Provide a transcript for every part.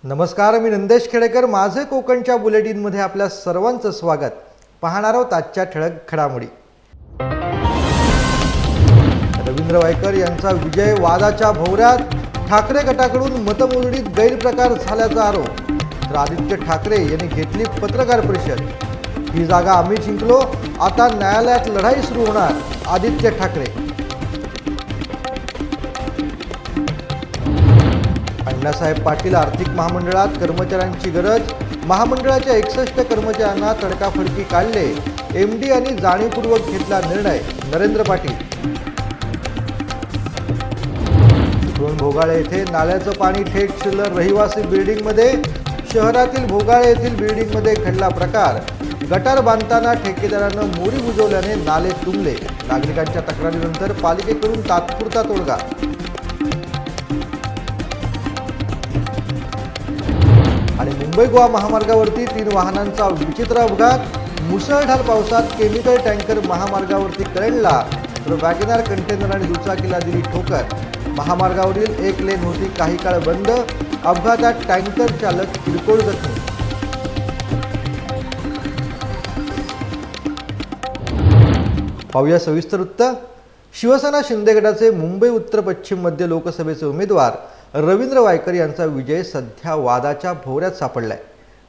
नमस्कार, मी नंदेश खेडेकर. माझे कोकणच्या बुलेटिनमध्ये आपल्या सर्वांचं स्वागत. पाहणार आहोत आजच्या ठळक घडामोडी. रवींद्र वायकर यांचा विजय वादाच्या भोवऱ्यात. ठाकरे गटाकडून मतमोजणीत गैरप्रकार झाल्याचा आरोप. तर आदित्य ठाकरे यांनी घेतली पत्रकार परिषद. ही जागा आम्ही जिंकलो, आता न्यायालयात लढाई सुरू होणार, आदित्य ठाकरे. अण्णासाहेब पाटील आर्थिक महामंडळात कर्मचाऱ्यांची गरज. महामंडळाच्या 61 कर्मचाऱ्यांना तडकाफडकी काढले. एमडी यांनी जाणीवपूर्वक घेतला निर्णय, नरेंद्र पाटील. चिपळूण भोगाळे येथे नाल्याचं पाणी थेट शिरलं रहिवासी बिल्डिंगमध्ये. शहरातील भोगाळे येथील बिल्डिंगमध्ये घडला प्रकार. गटार बांधताना ठेकेदारानं मोरी बुजवल्याने नाले तुंबले. नागरिकांच्या तक्रारीनंतर पालिकेकडून तात्पुरता तोडगा. आणि मुंबई गोवा महामार्गावरती 3 वाहनांचा विचित्र अपघात. मुसळधार पावसात केमिकल टँकर महामार्गावरती कळला, तर वॅगनार कंटेनर आणि दुचाकीला दिली ठोकर. महामार्गावरील एक लेन होती काही काळ बंद. अपघातात टँकर चालक किरकोळ जखमी. पाहूया सविस्तर वृत्त. शिवसेना शिंदे गटाचे मुंबई उत्तर पश्चिम मध्य लोकसभेचे उमेदवार रवींद्र वायकर यांचा विजय सध्या वादाच्या भोवऱ्यात सापडलाय.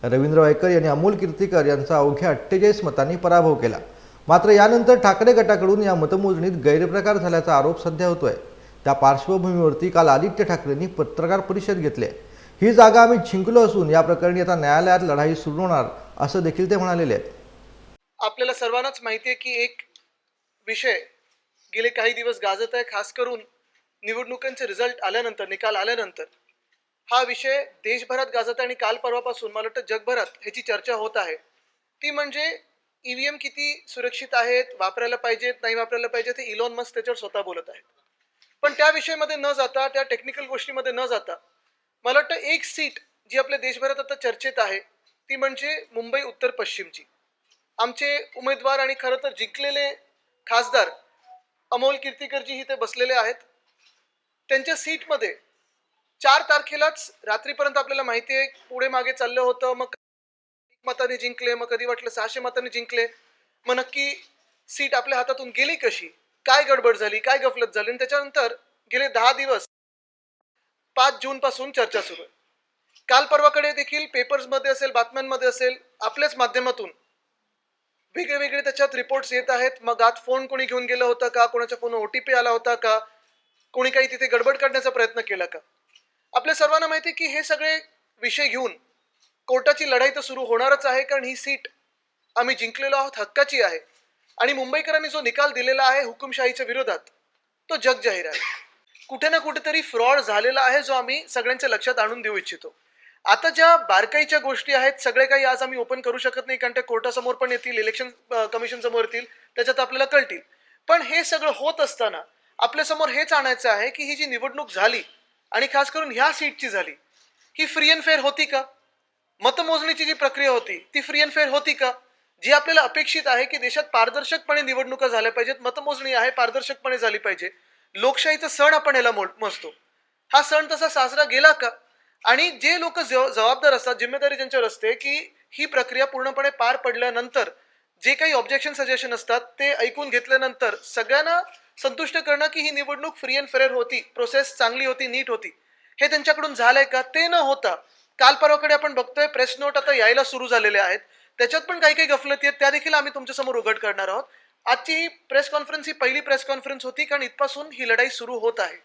रवींद्र वायकर यांनी अमोल कीर्तीकर यांचा अवघ्या 48 मतांनी पराभव केला. मात्र यानंतर ठाकरे गटाकडून या मतमोजणीत गैरप्रकार झाल्याचा आरोप सध्या होतोय. त्या पार्श्वभूमीवरती काल आदित्य ठाकरेंनी पत्रकार परिषद घेतली. ही जागा आम्ही जिंकलो असून या प्रकरणी आता न्यायालयात लढाई सुरू होणार असं देखील ते म्हणालेले आहेत. आपल्याला सर्वांनाच माहिती आहे की एक विषय गेले काही दिवस गाजत आहे, खास करून निवडणुकांचे रिझल्ट आल्यानंतर, निकाल आल्यानंतर हा विषय देशभरात गाजत आहे. आणि काल परवापासून मला वाटतं जगभरात ह्याची चर्चा होत आहे. ती म्हणजे ईव्हीएम किती सुरक्षित आहेत, वापरायला पाहिजेत, नाही वापरायला पाहिजेत, हे इलॉन मस्क त्याच्यावर स्वतः बोलत आहेत. पण त्या विषयामध्ये न जाता, त्या टेक्निकल गोष्टीमध्ये न जाता, मला वाटतं एक सीट जी आपल्या देशभरात आता चर्चेत आहे ती म्हणजे मुंबई उत्तर पश्चिमची. आमचे उमेदवार आणि खरं तर जिंकलेले खासदार अमोल कीर्तीकरजी इथे बसलेले आहेत. त्यांच्या सीटमध्ये 4 तारखेलाच रात्रीपर्यंत आपल्याला माहिती आहे पुढे मागे चाललं होतं. मग 1 मताने जिंकले, मग कधी वाटलं 600 मतांनी जिंकले. मग नक्की सीट आपल्या हातातून गेली कशी, काय गडबड झाली, काय गफलत झाली. आणि त्याच्यानंतर गेले 10 दिवस 5 जून पासून चर्चा सुरू आहे. काल परवाकडे देखील पेपर्समध्ये असेल, बातम्यांमध्ये असेल, आपल्याच माध्यमातून वेगळे वेगळे त्याच्यात रिपोर्ट्स येत आहेत. मग आत फोन कोणी घेऊन गेलं होतं का, कोणाच्या फोन OTP आला होता का, कोणी काही तिथे गडबड करण्याचा प्रयत्न केला का. आपल्या सर्वांना माहिती आहे की हे सगळे विषय घेऊन कोर्टाची लढाई तर सुरू होणारच आहे. कारण ही सीट आम्ही जिंकलेलो आहोत, हक्काची आहे. आणि मुंबईकरांनी जो निकाल दिलेला आहे हुकुमशाहीच्या विरोधात, तो जग जाहीर आहे. कुठे ना कुठेतरी फ्रॉड झालेला आहे, जो आम्ही सगळ्यांच्या लक्षात आणून देऊ इच्छितो. आता ज्या बारकाईच्या गोष्टी आहेत सगळे काही आज आम्ही ओपन करू शकत नाही, कारण त्या कोर्टासमोर पण येतील, इलेक्शन कमिशन समोर येतील, त्याच्यात आपल्याला कळतील. पण हे सगळं होत असताना आपल्यासमोर हेच आणायचं आहे की ही जी निवडणूक झाली आणि खास करून ह्या सीटची झाली, ही फ्री अँड फेअर होती का? मतमोजणीची जी प्रक्रिया होती ती फ्री अँड फेअर होती का? जी आपल्याला अपेक्षित आहे की देशात पारदर्शकपणे निवडणुका झाल्या पाहिजेत, मतमोजणी आहे पारदर्शकपणे झाली पाहिजे, लोकशाहीचा सण आपण याला मोजतो, हा सण तसा साजरा गेला का? आणि जे लोक जबाबदार असतात, जिम्मेदारी ज्यांच्यावर असते की ही प्रक्रिया पूर्णपणे पार पडल्यानंतर जे काही ऑब्जेक्शन सजेशन असतात ते ऐकून घेतल्यानंतर सगळ्यांना संतुष्ट करणं की ही निवडणूक फ्री अँड फेअर होती, प्रोसेस चांगली होती, नीट होती, हे त्यांच्याकडून झालंय का? ते न होता काल परवाकडे आपण बघतोय प्रेस नोट आता यायला सुरू झालेले आहेत. त्याच्यात पण काही काही गफलती आहेत, त्या देखील आम्ही तुमच्यासमोर उघड करणार आहोत. आजची ही प्रेस कॉन्फरन्स ही पहिली प्रेस कॉन्फरन्स होती, कारण इथपासून ही लढाई सुरू होत आहे.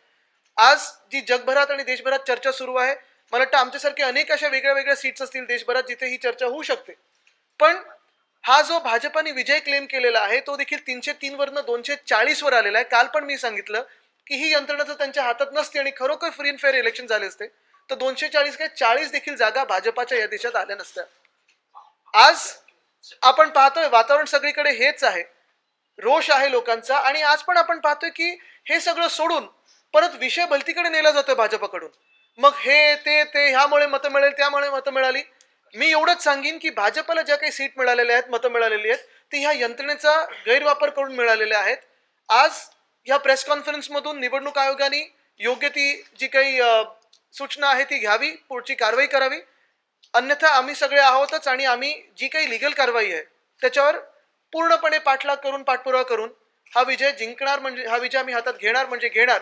आज जी जगभरात आणि देशभरात चर्चा सुरू आहे, मला वाटतं आमच्यासारखे अनेक अशा वेगळ्या वेगळ्या सीट्स असतील देशभरात जिथे ही चर्चा होऊ शकते. पण हा जो भाजपाने विजय क्लेम केलेला आहे तो देखील 303 वरनं 240 वर आलेला आहे. काल पण मी सांगितलं की ही यंत्रणा जर त्यांच्या हातात नसते आणि खरोखर फ्री अँड फेअर इलेक्शन झाले असते तर 240 काय 40 देखील जागा भाजपाच्या या देशात आल्या नसत्या. आज आपण पाहतोय वातावरण सगळीकडे हेच आहे, रोष आहे लोकांचा. आणि आज पण आपण पाहतोय की हे सगळं सोडून परत विषय भलतीकडे नेला जातोय भाजपाकडून. मग हे ते ह्यामुळे मतं मिळेल, त्यामुळे मतं मिळाली. मी एवढंच सांगेन की भाजपला ज्या काही सीट मिळालेल्या आहेत, मतं मिळालेली आहेत, ती ह्या यंत्रणेचा गैरवापर करून मिळालेल्या आहेत. आज ह्या प्रेस कॉन्फरन्स मधून निवडणूक आयोगाने योग्य ती जी काही सूचना आहे ती घ्यावी, पुढची कारवाई करावी. अन्यथा आम्ही सगळे आहोतच आणि आम्ही जी काही लीगल कारवाई आहे त्याच्यावर पूर्णपणे पाठपुरावा करून हा विजय जिंकणार, म्हणजे हा विजय आम्ही हातात घेणार म्हणजे घेणार.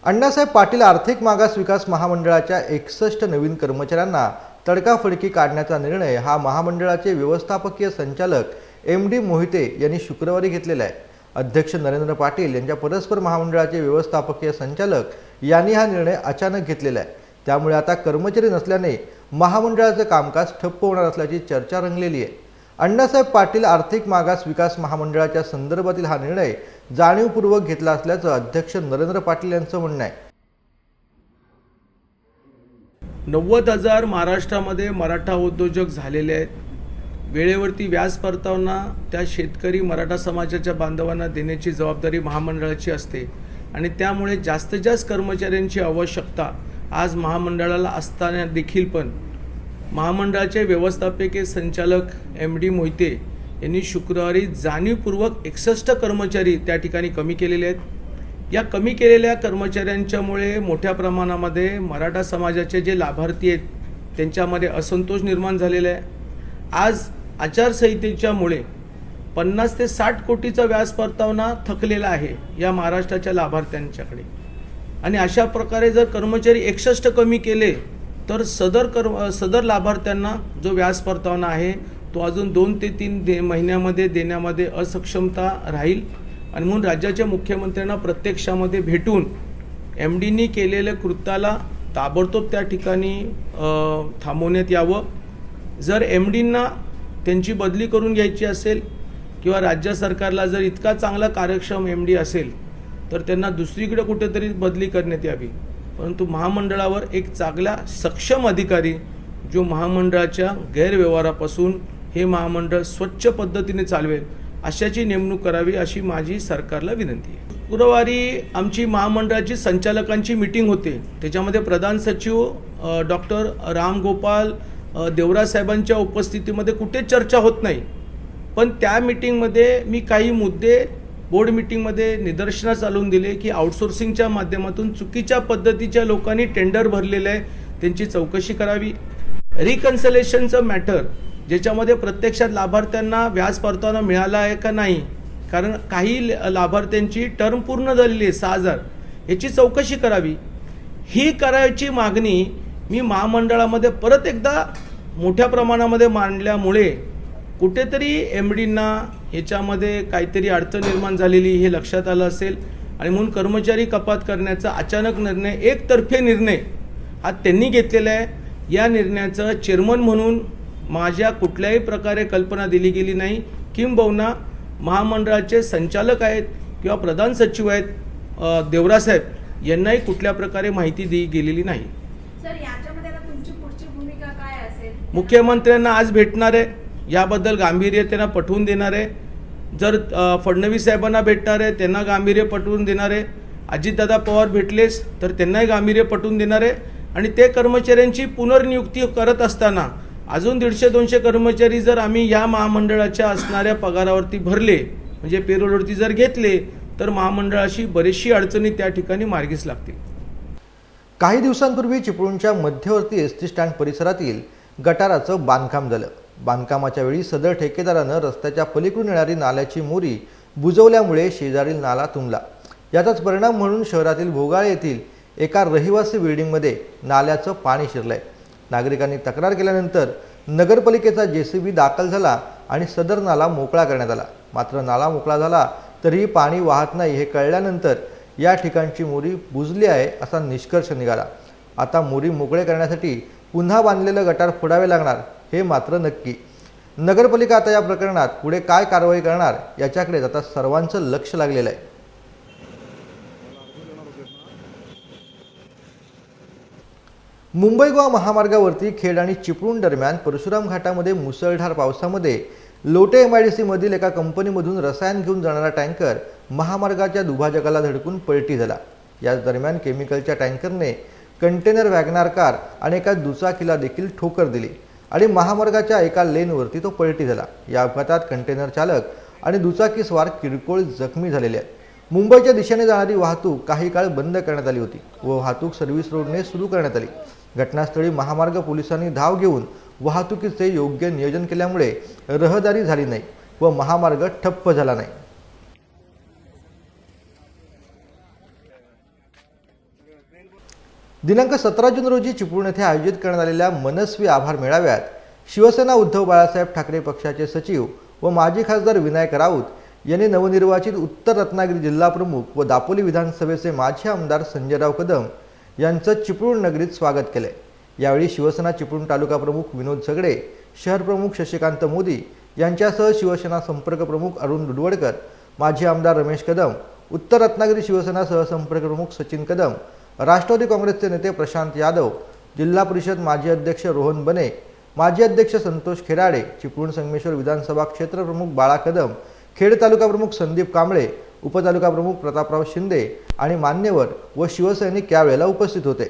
अण्णासाहेब पाटील आर्थिक मागास विकास महामंडळाच्या 61 नवीन कर्मचाऱ्यांना तडकाफडकी काढण्याचा निर्णय हा महामंडळाचे व्यवस्थापकीय संचालक MD मोहिते यांनी शुक्रवारी घेतलेला आहे. अध्यक्ष नरेंद्र पाटील यांच्या परस्पर महामंडळाचे व्यवस्थापकीय संचालक यांनी हा निर्णय अचानक घेतलेला आहे. त्यामुळे आता कर्मचारी नसल्याने महामंडळाचं कामकाज ठप्प होणार असल्याची चर्चा रंगलेली आहे. अण्णासाहेब पाटील आर्थिक मागास विकास महामंडळाच्या संदर्भातील हा निर्णय जाणीवपूर्वक घेतला असल्याचं अध्यक्ष नरेंद्र पाटील यांचं म्हणणं आहे. 90,000 महाराष्ट्रामध्ये मराठा उद्योजक झालेले आहेत. वेळेवरती व्याज परतावा त्या शेतकरी मराठा समाजाच्या बांधवांना देण्याची जबाबदारी महामंडळाची असते आणि त्यामुळे जास्तीत जास्त कर्मचाऱ्यांची आवश्यकता आज महामंडळाला असताना देखील पण महामंडळाचे व्यवस्थापकीय संचालक MD मोहिते यांनी शुक्रवारी जाणीवपूर्वक 61 कर्मचारी त्या ठिकाणी कमी केलेले आहेत. या कमी केलेल्या कर्मचाऱ्यांच्यामुळे मोठ्या प्रमाणामध्ये मराठा समाजाचे जे लाभार्थी आहेत त्यांच्यामध्ये असंतोष निर्माण झालेला आहे. आज आचारसंहितेच्यामुळे 50 ते 60 कोटीचा व्याज परतावा थकलेला आहे या महाराष्ट्राच्या लाभार्थ्यांच्याकडे आणि अशा प्रकारे जर कर्मचारी 61 कमी केले तर सदर लाभार्थ्यांना जो व्याज परतावा आहे तो अजून 2 ते 3 महिन्यामध्ये देण्यामध्ये असक्षमता राहील आणि म्हणून राज्याच्या मुख्यमंत्र्यांना प्रत्यक्षामध्ये भेटून MDनी केलेल्या कृत्याला ताबडतोब त्या ठिकाणी थांबवण्यात यावं. जर MDंना त्यांची बदली करून घ्यायची असेल किंवा राज्य सरकारला जर इतका चांगला कार्यक्षम MD असेल तर त्यांना दुसरीकडे कुठेतरी बदली करण्यात यावी. परंतु महामंडळावर एक चांगला सक्षम अधिकारी जो महामंडळाच्या गैरव्यवहारापासून हे महामंडळ स्वच्छ पद्धतीने चालवेल अशाची नेमणूक करावी अशी माझी सरकारला विनंती आहे. शुक्रवारी आमची महामंडळाची संचालकांची मीटिंग होते. त्याच्यामध्ये प्रधान सचिव डॉक्टर रामगोपाल देवरा साहेबांच्या उपस्थितीमध्ये कुठे चर्चा होत नाही, पण त्या मीटिंगमध्ये मी काही मुद्दे बोर्ड मीटिंगमध्ये निदर्शनास आणून दिले की आउटसोर्सिंगच्या माध्यमातून चुकीच्या पद्धतीच्या लोकांनी टेंडर भरलेले आहे त्यांची चौकशी करावी. रिकन्सिलेशनचं मॅटर ज्याच्यामध्ये प्रत्यक्षात लाभार्थ्यांना व्याज परतावा मिळाला आहे का नाही, कारण काही लाभार्थ्यांची टर्म पूर्ण झालेली आहे 6,000, याची चौकशी करावी. ही करायची मागणी मी महामंडळामध्ये परत एकदा मोठ्या प्रमाणामध्ये मांडल्यामुळे कुठेतरी MDंना याच्यामध्ये काहीतरी अडचण निर्माण झालेली हे लक्षात आलं असेल आणि म्हणून कर्मचारी कपात करण्याचा अचानक निर्णय, एकतर्फे निर्णय हा त्यांनी घेतलेला आहे. या निर्णयाचं चेअरमन म्हणून माझ्या कुठल्याही प्रकारे कल्पना दिली गेली नाही. किंबहुना महामंडळाचे संचालक आहेत किंवा प्रधान सचिव आहेत देवरासाहेब यांनाही कुठल्या प्रकारे माहिती दिली गेलेली नाही. सर, याच्यामध्ये आता तुमची पुढची भूमिका काय असेल? मुख्यमंत्र्यांना आज भेटणार आहे, याबद्दल गांभीर्य त्यांना पटवून देणार आहे. जर फडणवीस साहेबांना भेटणार आहे त्यांना गांभीर्य पटवून देणार आहे. अजितदादा पवार भेटलेस तर त्यांनाही गांभीर्य पटवून देणार आहे आणि ते कर्मचाऱ्यांची पुनर्नियुक्ती करत असताना अजून 150-200 कर्मचारी जर आम्ही या महामंडळाच्या असणाऱ्या पगारावरती भरले म्हणजे पेरोलवरती जर घेतले तर महामंडळाशी बरीचशी अडचणी त्या ठिकाणी मार्गीस लागतील. काही दिवसांपूर्वी चिपळूणच्या मध्यवर्ती SD स्टँड परिसरातील गटाराचं बांधकाम झालं. बांधकामाच्या वेळी सदर ठेकेदारानं रस्त्याच्या पलीकडून येणारी नाल्याची मोरी बुजवल्यामुळे शेजारील नाला तुंबला. याचाच परिणाम म्हणून शहरातील भोगाळे येथील एका रहिवासी बिल्डिंगमध्ये नाल्याचं पाणी शिरलंय. नागरिकांनी तक्रार केल्यानंतर नगरपालिकेचा JCB दाखल झाला आणि सदर नाला मोकळा करण्यात आला. मात्र नाला मोकळा झाला तरीही पाणी वाहत नाही हे कळल्यानंतर या ठिकाणची मोरी बुजली आहे असा निष्कर्ष निघाला. आता मोरी मोकळे करण्यासाठी पुन्हा बांधलेलं गटार फोडावे लागणार हे मात्र नक्की. नगरपालिका आता या प्रकरणात पुढे काय कारवाई करणार याच्याकडे आता सर्वांचं लक्ष लागलेलं आहे. मुंबई गोवा महामार्गावरती खेड आणि चिपळूण दरम्यान परशुराम घाटामध्ये मुसळधार पावसामध्ये लोटे MIDC मधील एका कंपनीमधून रसायन घेऊन जाणारा टँकर महामार्गाच्या दुभाजकाला धडकून पलटी झाला. याच दरम्यान केमिकलच्या टँकरने कंटेनर वॅगनार कार आणि एका दुचाकीला देखील ठोकर दिली आणि महामार्गाच्या एका लेनवरती तो पलटी झाला. या अपघातात कंटेनर चालक आणि दुचाकीस्वार किरकोळ जखमी झालेले आहेत. मुंबईच्या दिशेने जाणारी वाहतूक काही काळ बंद करण्यात आली होती व वाहतूक सर्व्हिस रोडने सुरू करण्यात आली. घटनास्थळी महामार्ग पोलिसांनी धाव घेऊन वाहतुकीचे योग्य नियोजन केल्यामुळे रहदारी झाली नाही व महामार्ग ठप्प झाला नाही. दिनांक 17 जून रोजी चिपळूण येथे आयोजित करण्यात आलेल्या मनस्वी आभार मेळाव्यात शिवसेना उद्धव बाळासाहेब ठाकरे पक्षाचे सचिव व माजी खासदार विनायक राऊत यांनी नवनिर्वाचित उत्तर रत्नागिरी जिल्हा प्रमुख व दापोली विधानसभेचे माजी आमदार संजयराव कदम यांचं चिपळूण नगरीत स्वागत केले. यावेळी शिवसेना चिपळूण तालुका प्रमुख विनोद सगडे, शहर प्रमुख शशिकांत मोदी यांच्यासह शिवसेना संपर्क प्रमुख अरुण दुधवडकर, माजी आमदार रमेश कदम, उत्तर रत्नागिरी शिवसेना सहसंपर्क प्रमुख सचिन कदम, राष्ट्रवादी काँग्रेसचे नेते प्रशांत यादव, जिल्हा परिषद माजी अध्यक्ष रोहन बने, माजी अध्यक्ष संतोष खेराडे, चिपळूण संगमेश्वर विधानसभा क्षेत्र प्रमुख बाळा कदम, खेड तालुका प्रमुख संदीप कांबळे, उपतालुका प्रमुख प्रतापराव शिंदे आणि मान्यवर व शिवसैनिक यावेळेला उपस्थित होते.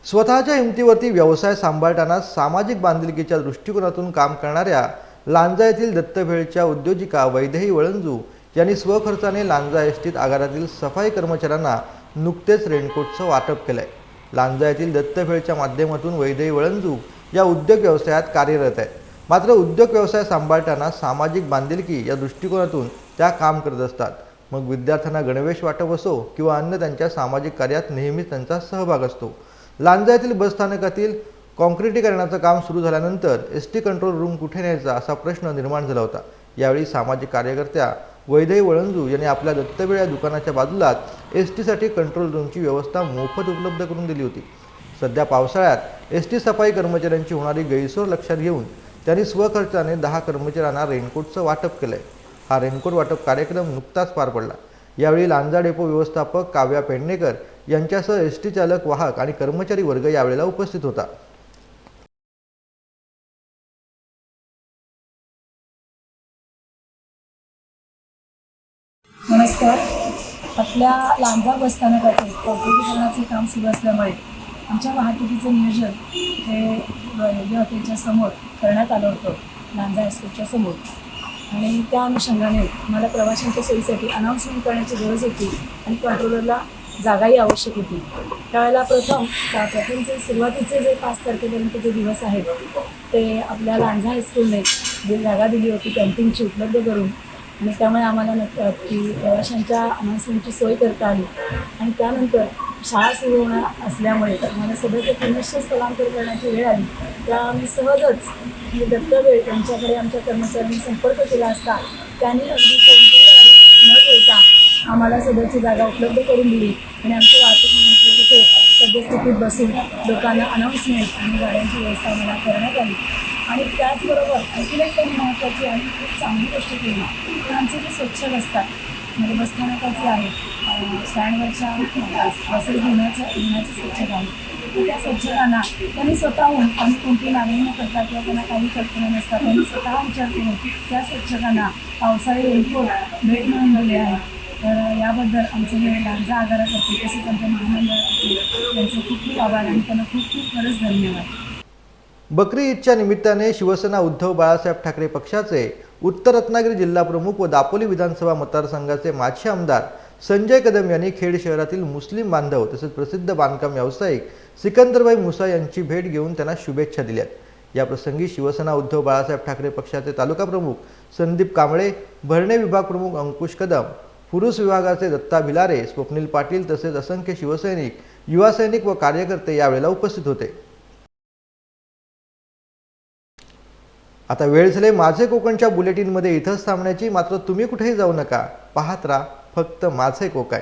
स्वतःच्या हिमतीवरती व्यवसाय सांभाळताना सामाजिक बांधिलकीच्या दृष्टिकोनातून काम करणाऱ्या लांजा येथील दत्तभेळच्या उद्योजिका वैदेही वळंजू यांनी स्वखर्चाने लांजा एसटीत आगारातील सफाई कर्मचाऱ्यांना नुकतेच रेनकोटचं वाटप केलंय. लांजा येथील दत्तभेळच्या माध्यमातून वैदेही वळंजू या उद्योग व्यवसायात कार्यरत आहेत. मात्र उद्योग व्यवसाय सांभाळताना सामाजिक बांधिलकी या दृष्टिकोनातून त्या काम करत असतात. मग विद्यार्थ्यांना गणवेश वाटप असो किंवा अन्य त्यांच्या सामाजिक कार्यात नेहमीच त्यांचा सहभाग असतो. लांजा येथील बसस्थानकातील कॉन्क्रिटीकरणाचं काम सुरू झाल्यानंतर एसटी कंट्रोल रूम कुठे न्यायचा असा प्रश्न निर्माण झाला होता. यावेळी सामाजिक कार्यकर्त्या वैदेही वळंजू यांनी आपल्या दत्तभेळ या दुकानाच्या बाजूलाच एसटीसाठी कंट्रोल रूमची व्यवस्था मोफत उपलब्ध करून दिली होती. सध्या पावसाळ्यात एसटी सफाई कर्मचाऱ्यांची होणारी गैरसोय लक्षात घेऊन त्यांनी स्वखर्चाने 10 कर्मचाऱ्यांना रेनकोटचं वाटप केलंय. हा रेनकोट वाटप कार्यक्रम नुकताच पार पडला. यावेळी लांजा डेपो व्यवस्थापक काव्या पेडणेकर यांच्यासह एसटी चालक, वाहक आणि कर्मचारी वर्ग यावेळेला उपस्थित होता. नमस्कार. आपल्या लांजा बसस्थानकाचे कॉन्क्रिटीकरणाचे काम सुरू असल्यामुळे आमच्या वाहतुकीचं नियोजन हे रेल्वे हॉटेलच्या समोर करण्यात आलं होतं, लांजा एस्टेटच्या समोर. आणि त्या अनुषंगाने मला प्रवाशांच्या सोयीसाठी अनाऊन्समेंट करण्याची गरज होती आणि कंट्रोलरला जागाही आवश्यक होती. त्यावेळेला प्रथमचे सुरुवातीचे जे 5 तारखेपर्यंतचे दिवस आहेत ते आपल्या लांजा हायस्कूलने जी जागा दिली होती कॅम्पिंगची उपलब्ध करून, आणि त्यामुळे आम्हाला की प्रवाशांच्या अनाऊन्समेंटची सोय करता आली. आणि त्यानंतर शाळा सुरू होणार असल्यामुळे मला सगळं पुनश्च स्थलांतर करण्याची वेळ आली. त्या आम्ही सहजच दत्तभेळ यांच्याकडे आमच्या कर्मचाऱ्यांनी संपर्क केला असता त्यांनी अगदी कोणतीही अडचण न ठेवता आम्हाला सध्याची जागा उपलब्ध करून दिली आणि आमची वाहतूक नियंत्रण तिथे सद्यस्थितीत बसून लोकांना अनाऊन्समेंट आणि गाड्यांची व्यवस्था आम्हाला करण्यात आली. आणि त्याचबरोबर आणखीन एक काही महत्त्वाची आणि खूप चांगली गोष्ट केली तर आमचे जे स्वच्छ असतात म्हणजे बसस्थानकाचे आहेत, स्टँडवरच्या बसेस धुण्याचं स्वच्छता आहे, तर त्या स्वच्छतांना त्यांनी स्वतःहून आम्ही कोणती मागणी न करता किंवा त्यांना काही कल्पना नसतात त्यांनी स्वतः विचार करून त्या स्वच्छतांना पावसाळी रेनकोट भेट म्हणून दिले आहे. तर याबद्दल आमचे हे लांजा आगारातर्फे तसेच आमच्या महामंडळातर्फे त्यांचे खूप खूप आभार आणि त्यांना खूप खूप खरंच धन्यवाद. बकरी ईदच्या निमित्ताने शिवसेना उद्धव बाळासाहेब ठाकरे पक्षाचे उत्तर रत्नागिरी जिल्हा प्रमुख व दापोली विधानसभा मतदारसंघाचे माजी आमदार संजय कदम यांनी खेड शहरातील मुस्लिम बांधव तसेच प्रसिद्ध बांधकाम व्यावसायिक सिकंदरभाई मुसा यांची भेट घेऊन त्यांना शुभेच्छा दिल्यात. याप्रसंगी शिवसेना उद्धव बाळासाहेब ठाकरे पक्षाचे तालुका प्रमुख संदीप कांबळे, भरणे विभाग प्रमुख अंकुश कदम, पुरुष विभागाचे दत्ता भिलारे, स्वप्नील पाटील तसेच असंख्य शिवसैनिक, युवा सैनिक व कार्यकर्ते यावेळेला उपस्थित होते. आता वेळ झाली माझे कोकणच्या बुलेटिनमध्ये इथंच थांबण्याची. मात्र तुम्ही कुठेही जाऊ नका, पाहत राहा फक्त माझे कोकण.